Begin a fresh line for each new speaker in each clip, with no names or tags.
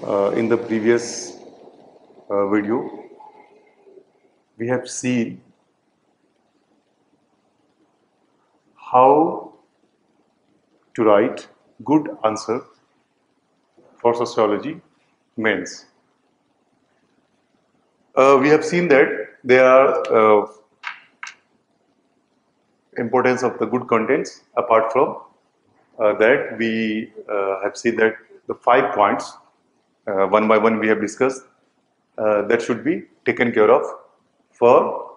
In the previous video, we have seen how to write good answer for sociology mains. We have seen that there are importance of the good contents. Apart from that, we have seen that the 5 points one by one we have discussed that should be taken care of for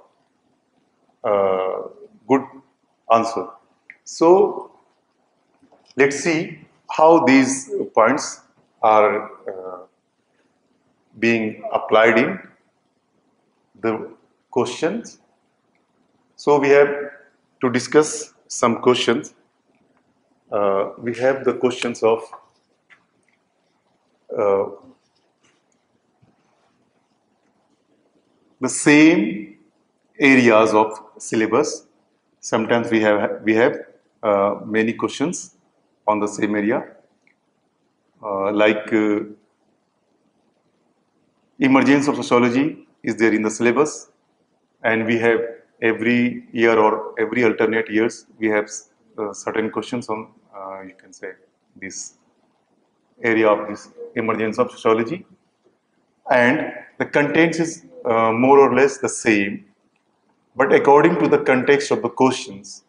good answer. So let's see how these points are being applied in the questions. So we have to discuss some questions. We have the questions of the same areas of syllabus. Sometimes we have many questions on the same area, like emergence of sociology is there in the syllabus, and we have every year or every alternate years we have certain questions on you can say this area of this emergence of sociology, and the contents is more or less the same, but according to the context of the questions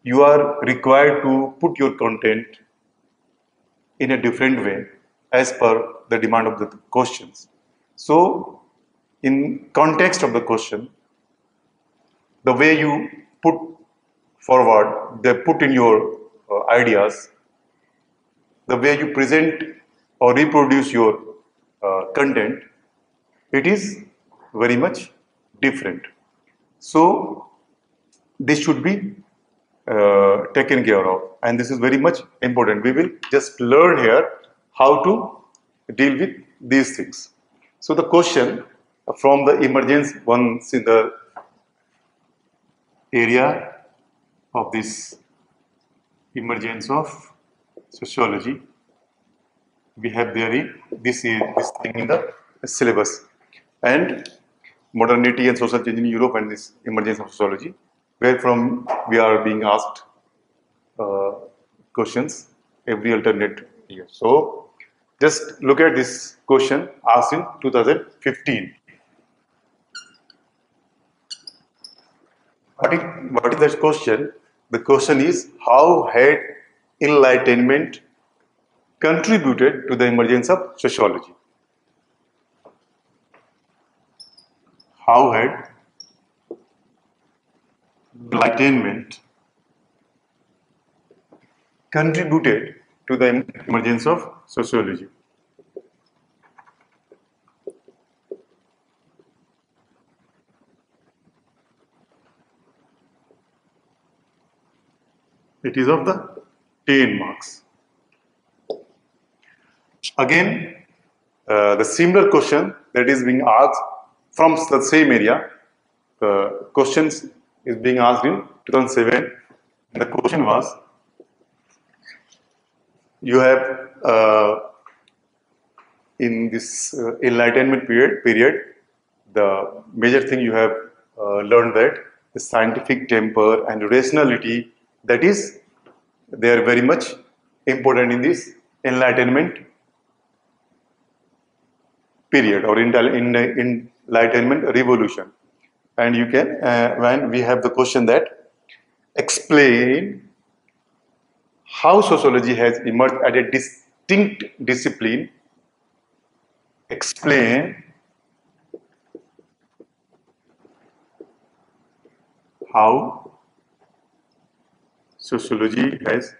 you are required to put your content in a different way as per the demand of the questions. So in context of the question, the way you put forward, they put in your ideas, the way you present or reproduce your content, it is very much different. So this should be taken care of, and this is very much important. We will just learn here how to deal with these things. So the question from the emergence, once in the area of this emergence of sociology, we have there in this thing in the syllabus, and modernity and social change in Europe and this emergence of sociology, where from we are being asked questions every alternate year. So just look at this question asked in 2015. What is that question? The question is, how had enlightenment contributed to the emergence of sociology? How had enlightenment contributed to the emergence of sociology? It is of the 10 marks. Again, the similar question that is being asked from the same area, the questions is being asked in 2007. The question was, you have in this enlightenment period, the major thing you have learned that the scientific temper and rationality, that is, they are very much important in this enlightenment period or enlightenment revolution. And you can, when we have the question that explain how sociology has emerged as a distinct discipline, explain how sociology has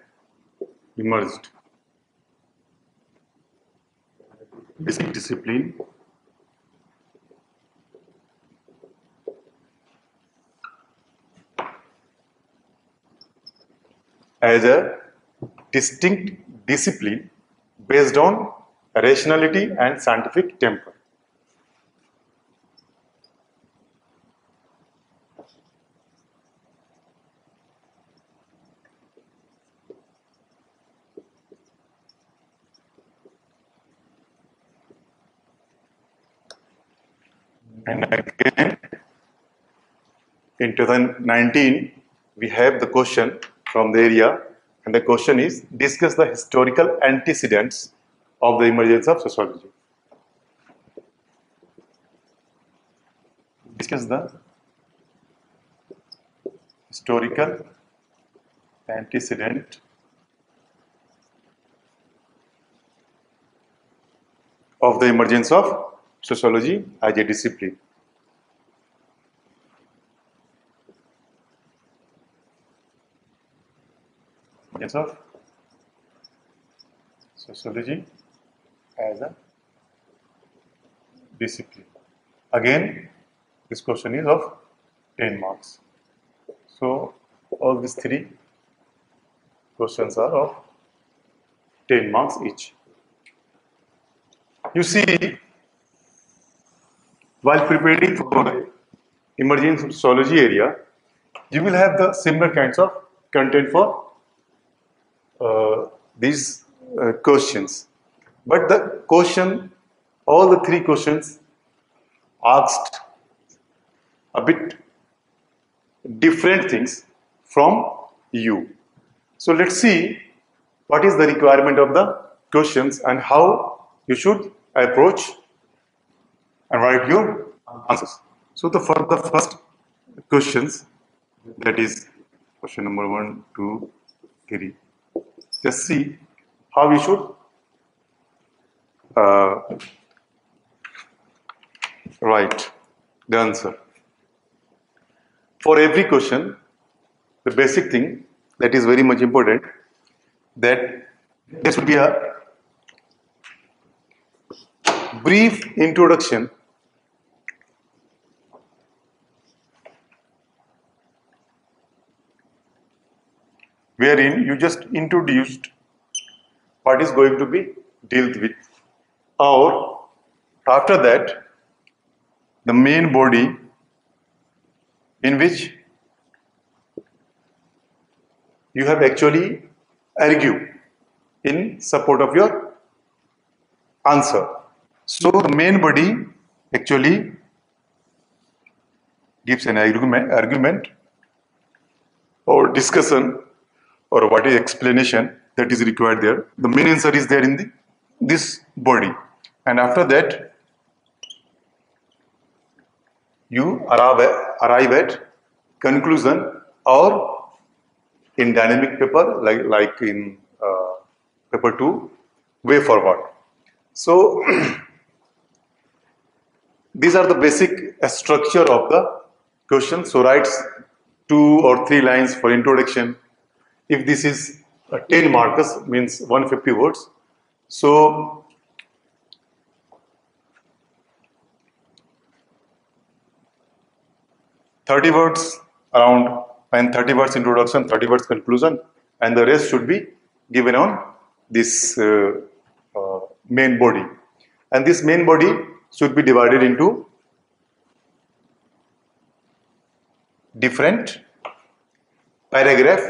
emerged distinct discipline as a distinct discipline based on rationality and scientific temper. And again, in 2019, we have the question from the area, and the question is, discuss the historical antecedents of the emergence of sociology. Discuss the historical antecedent of the emergence of sociology as a discipline. Yes, of sociology as a discipline. Again, this question is of 10 marks. So, all these three questions are of 10 marks each. You see, while preparing for emerging sociology area, you will have the similar kinds of content for these questions. But the question, all the three questions asked a bit different things from you. So let's see what is the requirement of the questions and how you should approach and write your answers. So for the first questions, that is question number 1, 2, 3. Just see how we should write the answer. For every question, the basic thing that is very much important, that there should be a brief introduction wherein you just introduced what is going to be dealt with, or after that the main body in which you have actually argued in support of your answer. So the main body actually gives an argument or discussion or what is explanation that is required there. The main answer is there in this body, and after that you arrive at conclusion, or in dynamic paper like in paper 2, way forward. So these are the basic structure of the question. So write 2 or 3 lines for introduction. If this is 10 markers, means 150 words. So "30 words around, and 30 words introduction, 30 words conclusion, and the rest should be given on this main body. And this main body should be divided into different paragraph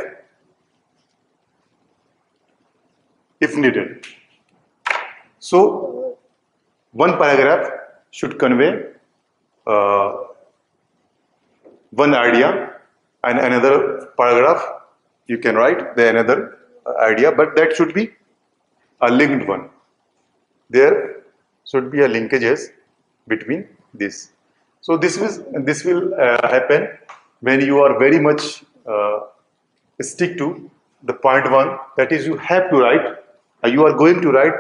if needed. So one paragraph should convey one idea, and another paragraph you can write the another idea, but that should be a linked one. There should be a linkages between this. So this will happen when you are very much stick to the point 1, that is, you have to write, you are going to write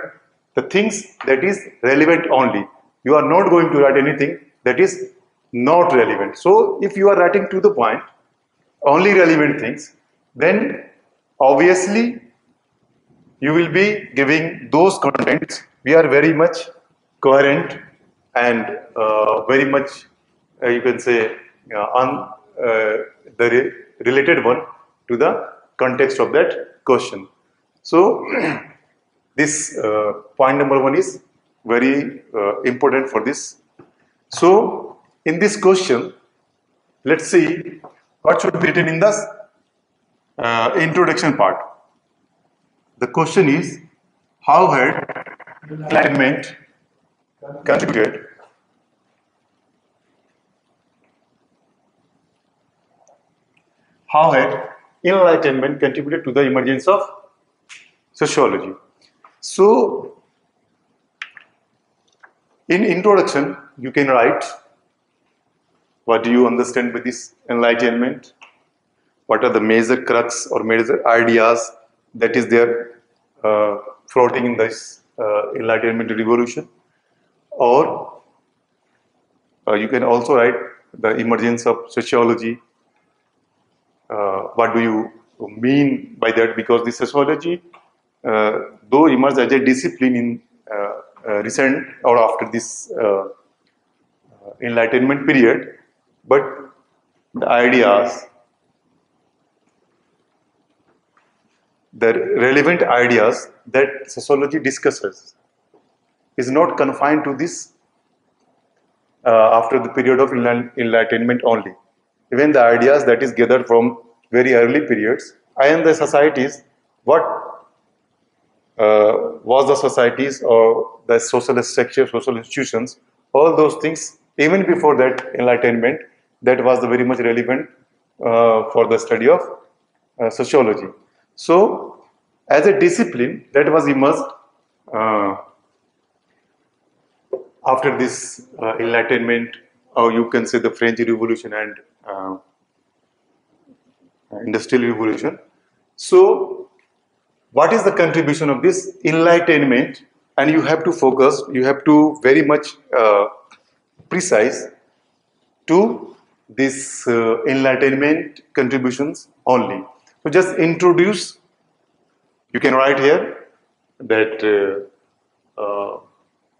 the things that is relevant only. You are not going to write anything that is not relevant. So if you are writing to the point, only relevant things, then obviously you will be giving those contents. We are very much coherent and very much you can say the related one to the context of that question. So this point number 1 is very important for this. So in this question, let's see what should be written in the introduction part. The question is, how had climate contributed how had enlightenment contributed to the emergence of sociology. So, in introduction, you can write what do you understand by this enlightenment, what are the major crux or major ideas that is there floating in this enlightenment revolution, or you can also write the emergence of sociology. What do you mean by that? Because the sociology, though emerged as a discipline in recent or after this enlightenment period, but the ideas, the relevant ideas that sociology discusses is not confined to this after the period of enlightenment only. Even the ideas that is gathered from very early periods and the societies, what was the societies or the social structure, social institutions, all those things, even before that enlightenment, that was very much relevant for the study of sociology. So, as a discipline that was emerged after this enlightenment, or you can say the French Revolution and Industrial Revolution. So, what is the contribution of this enlightenment? And you have to focus, you have to very much precise to this enlightenment contributions only. So, just introduce, you can write here that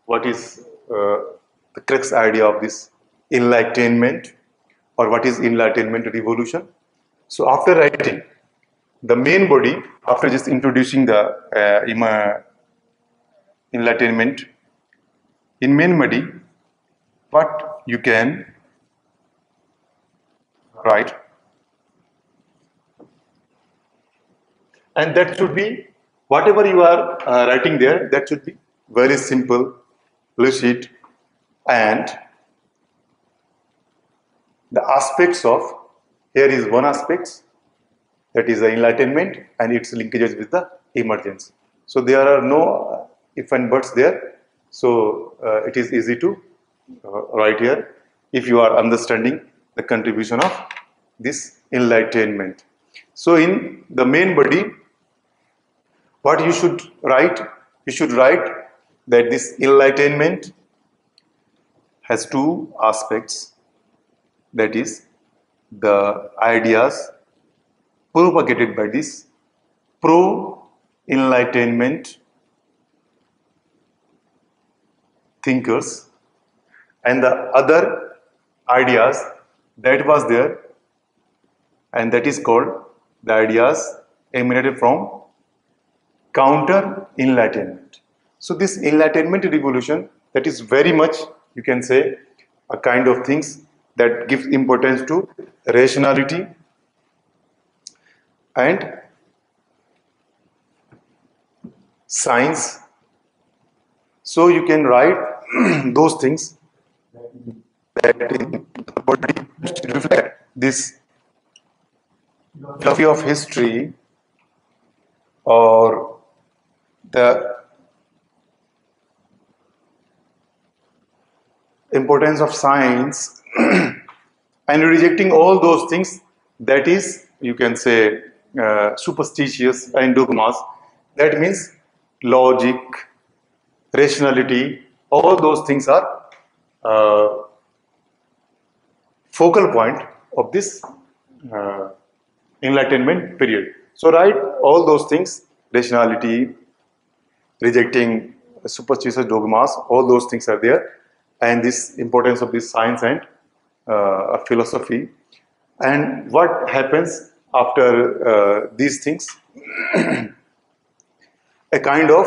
what is the crux idea of this enlightenment, or what is enlightenment revolution. So after writing the main body, after just introducing the enlightenment, in main body, what you can write, and that should be, whatever you are writing there, that should be very simple, lucid, and the aspects of, here is one aspect, that is the enlightenment and its linkages with the emergence. So there are no if and buts there. So it is easy to write here if you are understanding the contribution of this enlightenment. So in the main body, what you should write? You should write that this enlightenment has two aspects, that is the ideas propagated by this pro-enlightenment thinkers, and the other ideas that was there, and that is called the ideas emanated from counter-enlightenment. So this enlightenment revolution, that is very much, you can say, a kind of things that gives importance to rationality and science. So you can write those things that reflect this philosophy of history or the importance of science and rejecting all those things that is, you can say, superstitious and dogmas. That means logic, rationality, all those things are focal point of this enlightenment period. So write all those things, rationality, rejecting superstitious dogmas, all those things are there, and this importance of this science and philosophy. And what happens after these things? A kind of,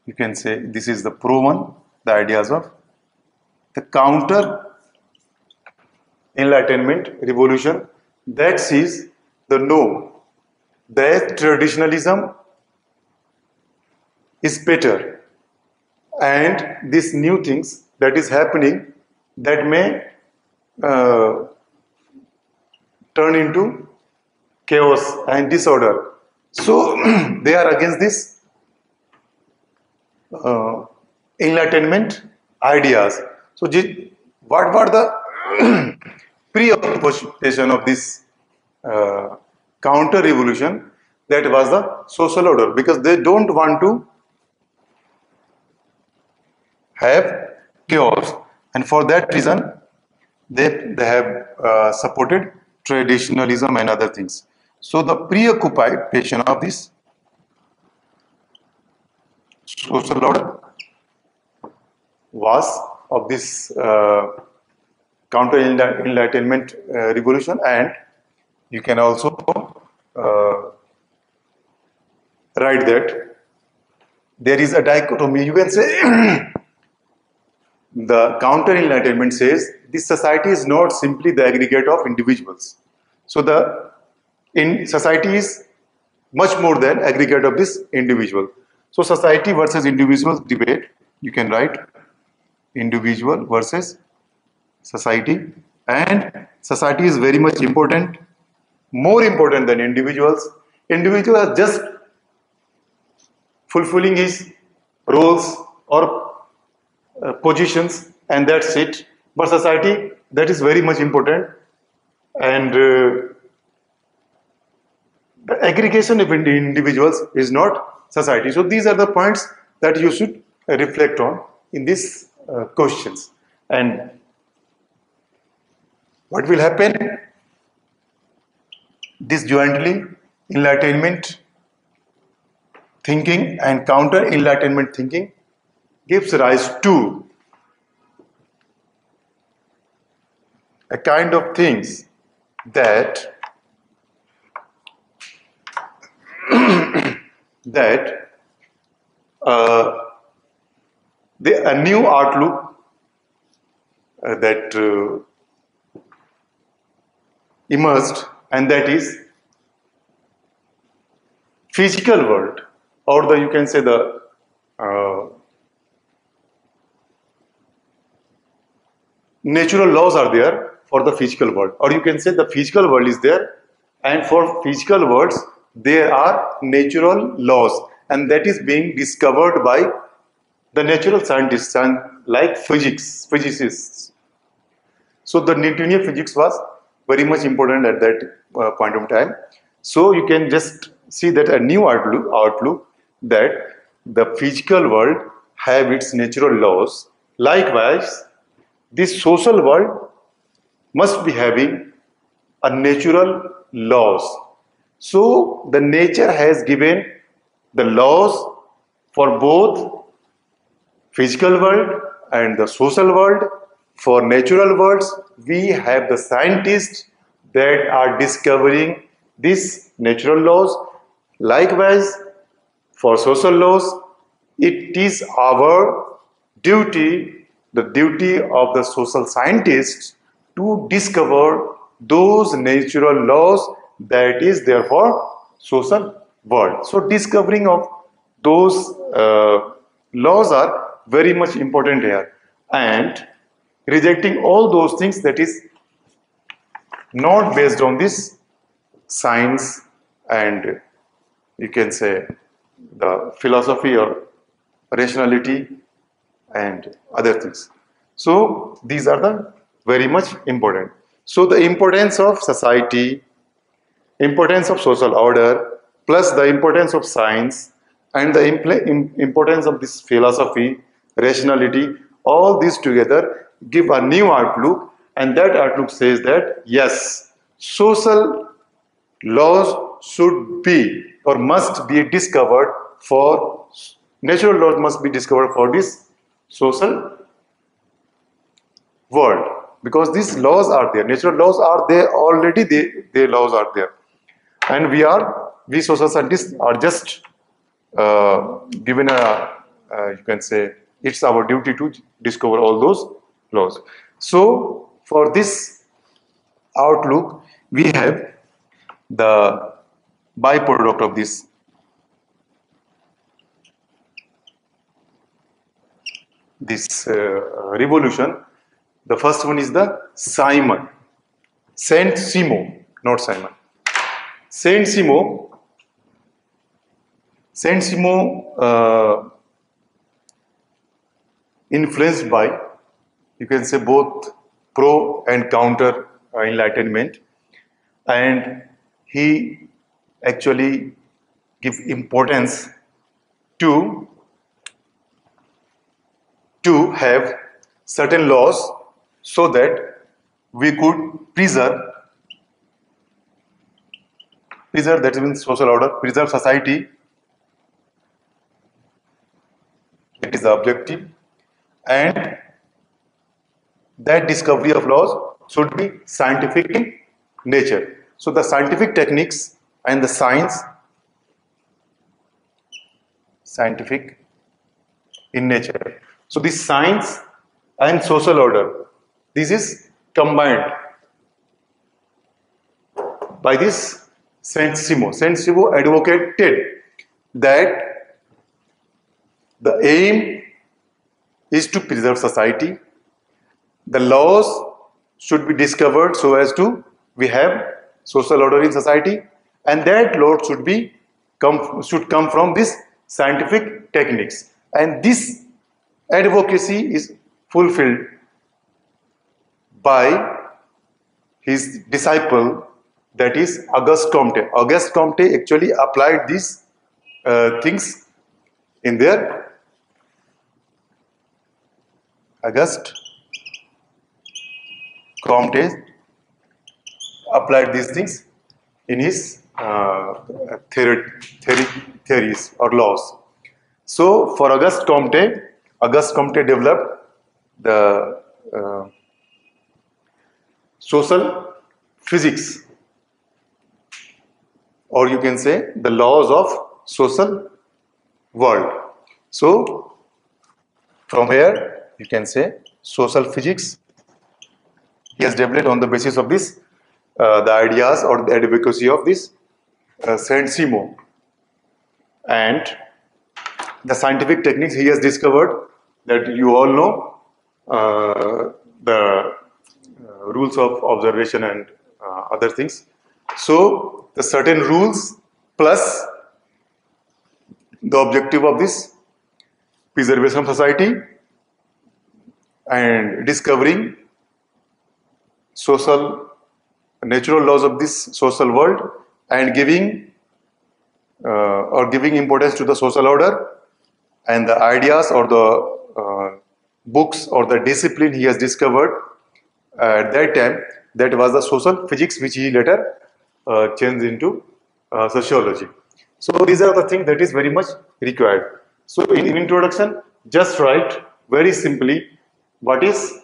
you can say, this is the pro-one, the ideas of the counter enlightenment revolution, that sees the no, that traditionalism is better, and these new things that is happening that may turn into chaos and disorder. So they are against this enlightenment ideas. So what were the preoccupation of this counter revolution? That was the social order, because they don't want to have chaos, and for that reason they have supported traditionalism and other things. So the preoccupation of this social order was of this counter enlightenment revolution. And you can also write that there is a dichotomy, you can say. The counter enlightenment says this society is not simply the aggregate of individuals. So the society is much more than aggregate of this individual. So society versus individual debate, you can write individual versus society, and society is very much important, more important than individuals. Individual are just fulfilling his roles or positions, and that's it. But society, that is very much important, and the aggregation of individuals is not society. So these are the points that you should reflect on in these questions. And what will happen? This jointly enlightenment thinking and counter enlightenment thinking gives rise to a kind of things that that a new outlook that emerged, and that is physical world, or the, you can say, the natural laws are there for the physical world, or you can say the physical world is there, and for physical worlds there are natural laws, and that is being discovered by the natural scientists and like physicists. So the Newtonian physics was very much important at that point of time. So you can just see that a new outlook that the physical world have its natural laws. Likewise, this social world must be having a natural laws. So the nature has given the laws for both physical world and the social world. For natural worlds, we have the scientists that are discovering these natural laws. Likewise, for social laws, it is our duty, the duty of the social scientists, to discover those natural laws that is there for social world. So discovering of those laws are very much important here, and rejecting all those things that is not based on this science and, you can say, the philosophy or rationality and other things. So these are the very much important. So the importance of society, importance of social order, plus the importance of science, and the importance of this philosophy, rationality, all these together give a new outlook, and that outlook says that yes, social laws should be or must be discovered for, natural laws must be discovered for this social world, because these laws are there, natural laws are there already, their laws are there, and we social scientists are just given a you can say it's our duty to discover all those laws. So for this outlook, we have the byproduct of this revolution. The first one is the Saint Simon not Simon. Saint-Simon influenced by, you can say, both pro and counter enlightenment, and he actually give importance to have certain laws so that we could preserve, that means social order, preserve society, that is the objective, and that discovery of laws should be scientific in nature. So the scientific techniques and the scientific in nature. So this science and social order, this is combined by this Saint-Simon. Saint-Simon advocated that the aim is to preserve society. The laws should be discovered so as to we have social order in society, and that law should come from this scientific techniques. And this advocacy is fulfilled by his disciple, that is Auguste Comte. Auguste Comte actually applied these things in their Auguste Comte applied these things in his theories or laws. So for Auguste Comte developed the social physics, or you can say the laws of social world. So from here you can say social physics he has developed on the basis of this the ideas or the advocacy of this Saint-Simon, and the scientific techniques he has discovered, that you all know the rules of observation and other things. So the certain rules plus the objective of this preservation of society and discovering natural laws of this social world, and giving importance to the social order, and the ideas or the books or the discipline he has discovered at that time, that was the social physics, which he later changed into sociology. So these are the things that is very much required. So in introduction, just write very simply what is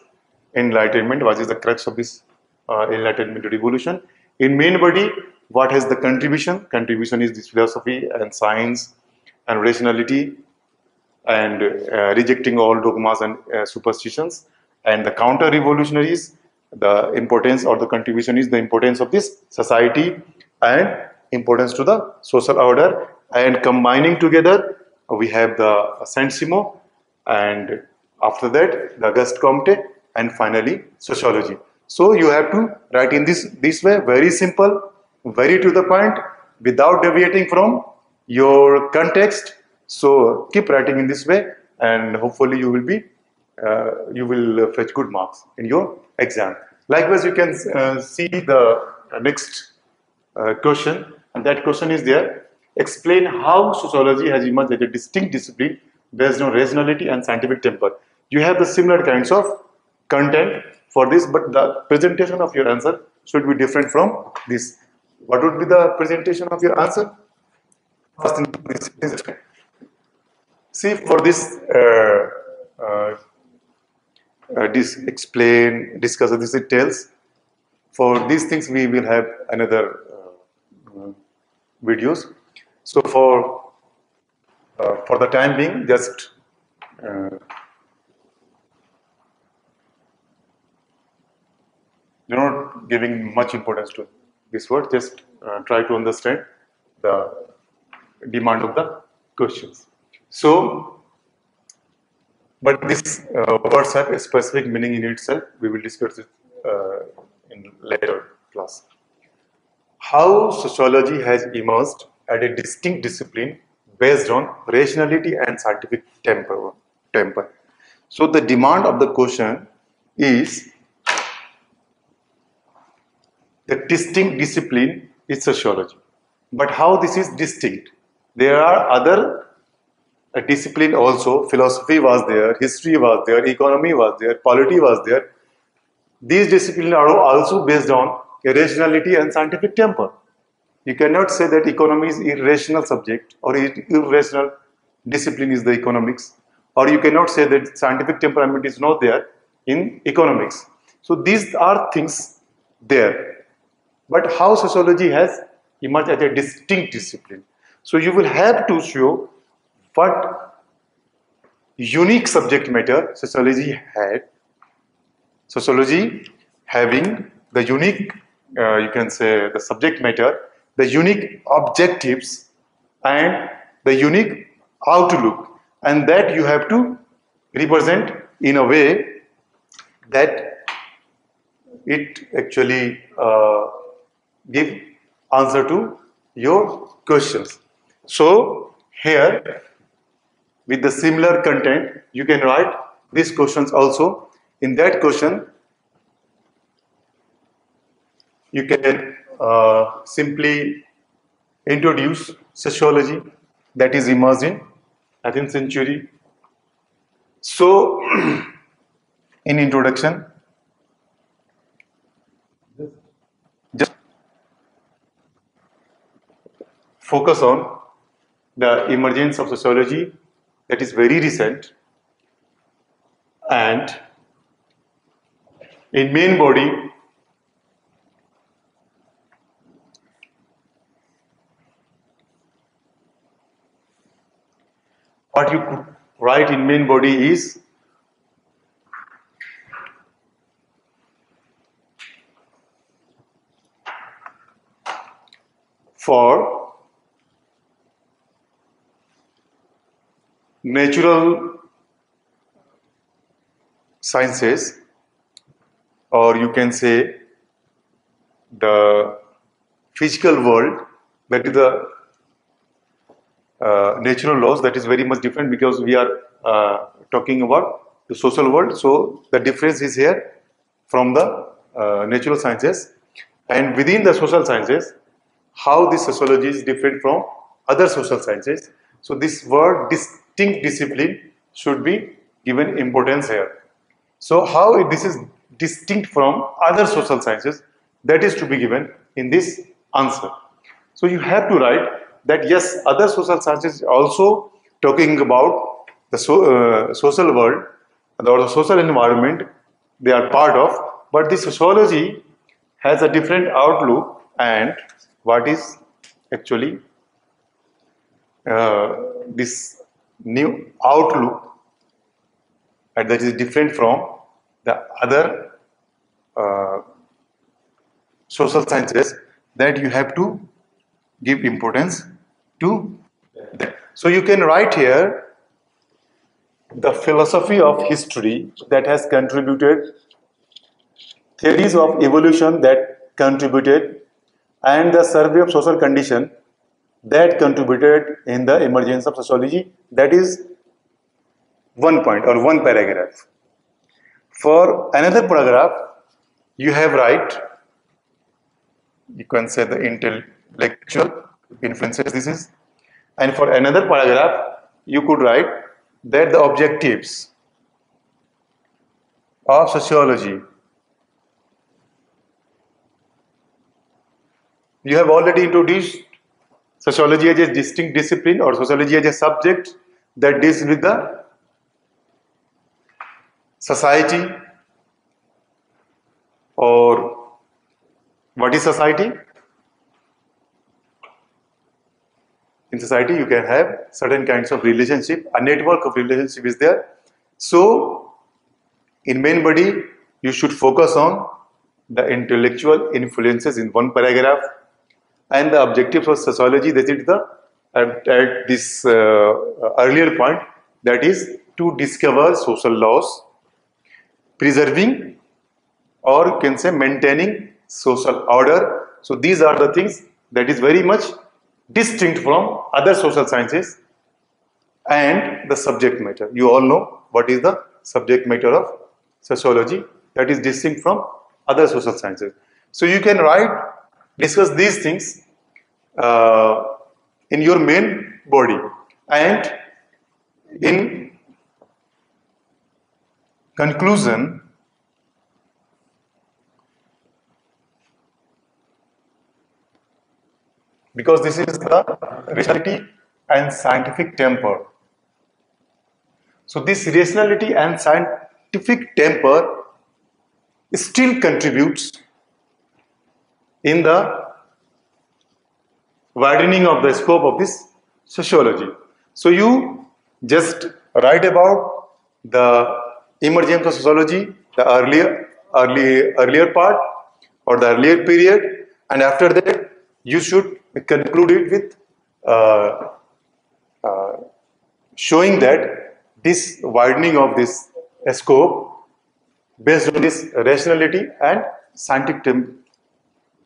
enlightenment, what is the crux of this enlightenment revolution. In main body, what has the contribution? Contribution is this philosophy and science and rationality, and rejecting all dogmas and superstitions. And the counter revolutionaries, the importance or the contribution is the importance of this society and importance to the social order, and combining together we have the Saint-Simon, and after that the Auguste Comte, and finally sociology. So you have to write in this way, very simple, very to the point, without deviating from your context. So keep writing in this way, and hopefully you will fetch good marks in your exam. Likewise, you can see the next question, and that question is there. Explain how sociology has emerged as a distinct discipline based on rationality and scientific temper. You have the similar kinds of content for this, but the presentation of your answer should be different from this. What would be the presentation of your answer? First thing, see, for this discuss these details. For these things, we will have another videos. So for the time being, just you're not giving much importance to this word. Just try to understand the demand of the questions. So, but these words have a specific meaning in itself. We will discuss it in later class. how sociology has emerged as a distinct discipline based on rationality and scientific temper. So the demand of the question is the distinct discipline is sociology. But how this is distinct? There are other discipline also. Philosophy was there, history was there, economy was there, polity was there. These disciplines are also based on rationality and scientific temper. You cannot say that economy is irrational subject or irrational discipline is the economics, or you cannot say that scientific temperament is not there in economics. So these are things there. But how sociology has emerged as a distinct discipline? So you will have to show what unique subject matter sociology had. Sociology having the unique, you can say the subject matter, the unique objectives and the unique outlook, and that you have to represent in a way that it actually give answer to your questions. So here with the similar content you can write these questions also. In that question you can simply introduce sociology that is emerged in 18th century. So in introduction just focus on the emergence of sociology that is very recent, and in main body what you could write in main body is for natural sciences, or you can say the physical world, that is the natural laws, that is very much different because we are talking about the social world. So the difference is here from the natural sciences, and within the social sciences how this sociology is different from other social sciences. So this word distinct discipline should be given importance here. So how this is distinct from other social sciences, that is to be given in this answer. So you have to write that yes, other social sciences also talking about the social world or the social environment they are part of, but the sociology has a different outlook, and what is actually this new outlook, and that is different from the other social sciences, that you have to give importance to that. So you can write here the philosophy of history that has contributed, theories of evolution that contributed, and the survey of social condition that contributed in the emergence of sociology. That is one point or one paragraph. For another paragraph you have write, you can say the intellectual influences this is, and for another paragraph you could write that the objectives of sociology. You have already introduced sociology as a distinct discipline, or sociology as a subject that deals with the society, or what is society? In society you can have certain kinds of relationship, a network of relationship is there. So in main body you should focus on the intellectual influences in one paragraph, and the objectives of sociology, that is the at this earlier point, that is to discover social laws, preserving or you can say maintaining social order, So these are the things that is very much distinct from other social sciences and the subject matter. You all know what is the subject matter of sociology, that is distinct from other social sciences. So you can discuss these things uh, in your main body, and in conclusion, because this is the rationality and scientific temper. So this rationality and scientific temper still contributes in the widening of the scope of this sociology. So you just write about the emergence of sociology, the earlier part or the earlier period, and after that you should conclude it with showing that this widening of this scope based on this rationality and scientific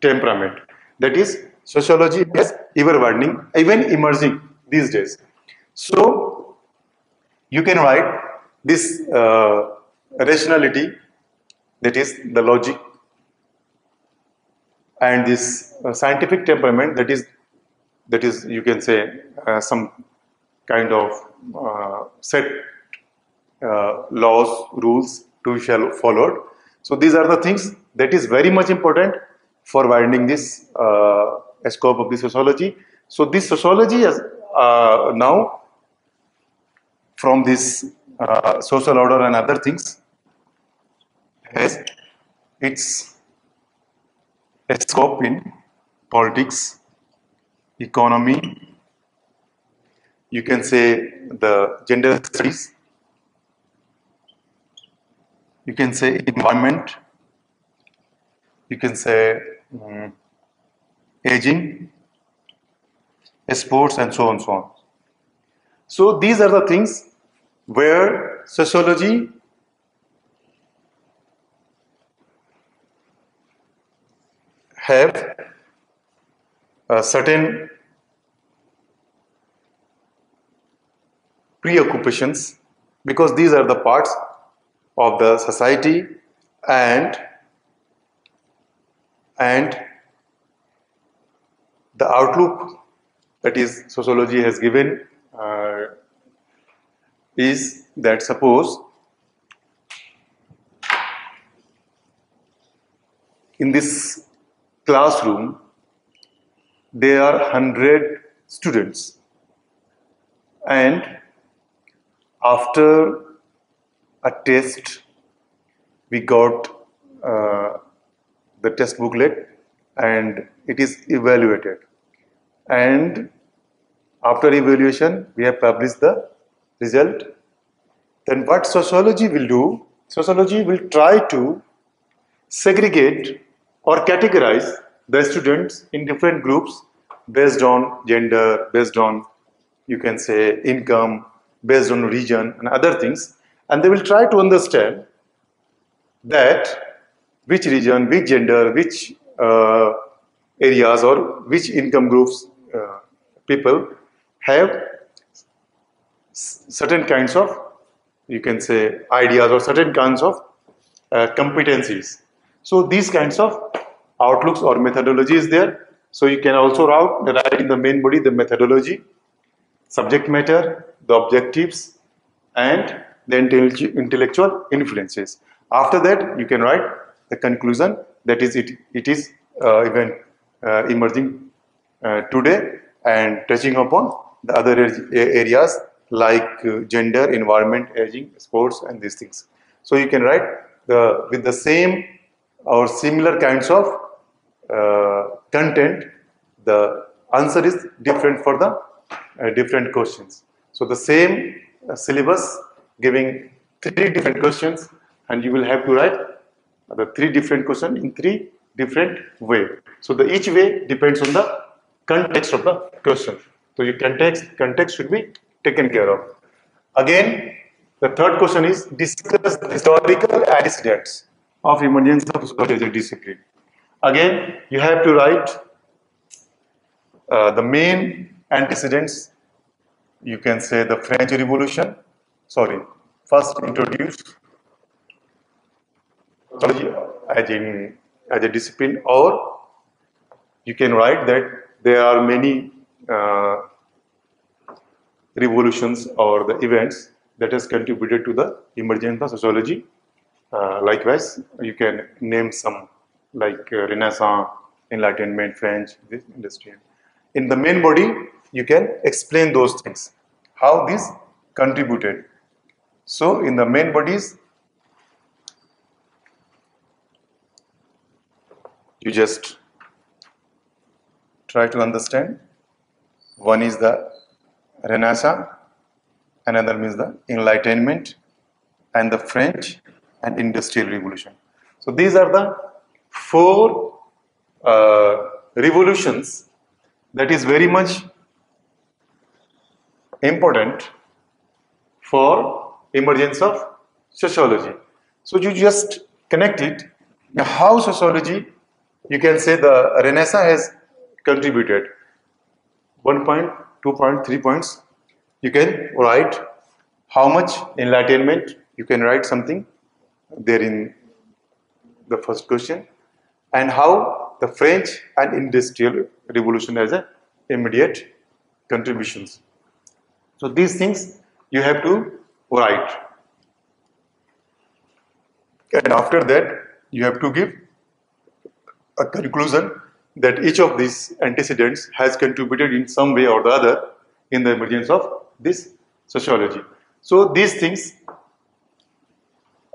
temperament. That is, sociology is ever widening, even emerging these days. So you can write this rationality, that is the logic, and this scientific temperament, that is you can say some kind of set laws, rules to be followed. So these are the things that is very much important for widening this scope of the sociology. So this sociology is now from this social order and other things has its scope in politics, economy, you can say the gender studies, you can say environment, you can say aging, sports, and so on, so on. So these are the things where sociology have certain preoccupations, because these are the parts of the society, and the outlook that is sociology has given is that, suppose in this classroom there are 100 students, and after a test we got the test booklet and it is evaluated, and after evaluation we have published the result. Then what sociology will do, sociology will try to segregate or categorize the students in different groups based on gender, based on, you can say, income, based on region and other things, and they will try to understand that which region, which gender, which areas or which income groups people have certain kinds of, you can say, ideas or certain kinds of competencies. So these kinds of outlooks or methodology is there. So you can also write in the main body the methodology, subject matter, the objectives, and the intellectual influences. After that, you can write the conclusion, that is it is even emerging today and touching upon the other areas like gender, environment, aging, sports, and these things. So you can write with the same or similar kinds of content. The answer is different for the different questions. So the same syllabus giving 3 different questions, and you will have to write the 3 different questions in 3 different ways. So each way depends on the context of the question. So your context should be taken care of. Again, the third question is discuss the historical antecedents of emergence of sociology as a discipline. Again, you have to write the main antecedents. You can say the French Revolution. Sorry, first introduce sociology as a discipline, or you can write that there are many revolutions or the events that has contributed to the emergence of sociology. Likewise, you can name some like Renaissance, Enlightenment, French, this industrial. In the main body, you can explain those things, how these contributed. So, in the main bodies, you just try to understand. One is the Renaissance, another means the Enlightenment, and the French and Industrial Revolution. So these are the four revolutions that is very much important for emergence of sociology. So you just connect it. Now how sociology, you can say the Renaissance has contributed 1 point, 2 point, 3 points. You can write how much Enlightenment, you can write something there in the first question, and how the French and Industrial Revolution has a immediate contributions. So these things you have to write, and after that you have to give a conclusion that each of these antecedents has contributed in some way or the other in the emergence of this sociology. So these things,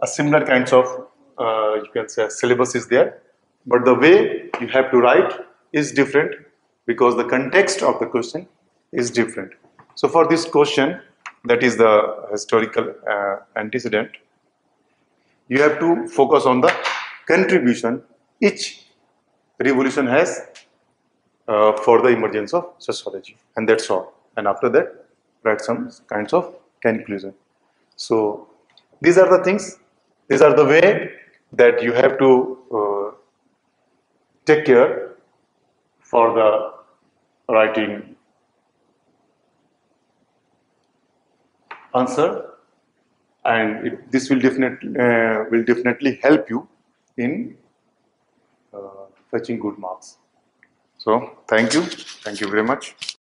a similar kinds of you can say syllabus is there, but the way you have to write is different because the context of the question is different. So for this question, that is the historical antecedent, you have to focus on the contribution each revolution has for the emergence of sociology, and that's all. And after that, write some kinds of conclusion. So these are the things, these are the way that you have to take care for the writing answer, and this will definitely help you in fetching good marks. So thank you very much.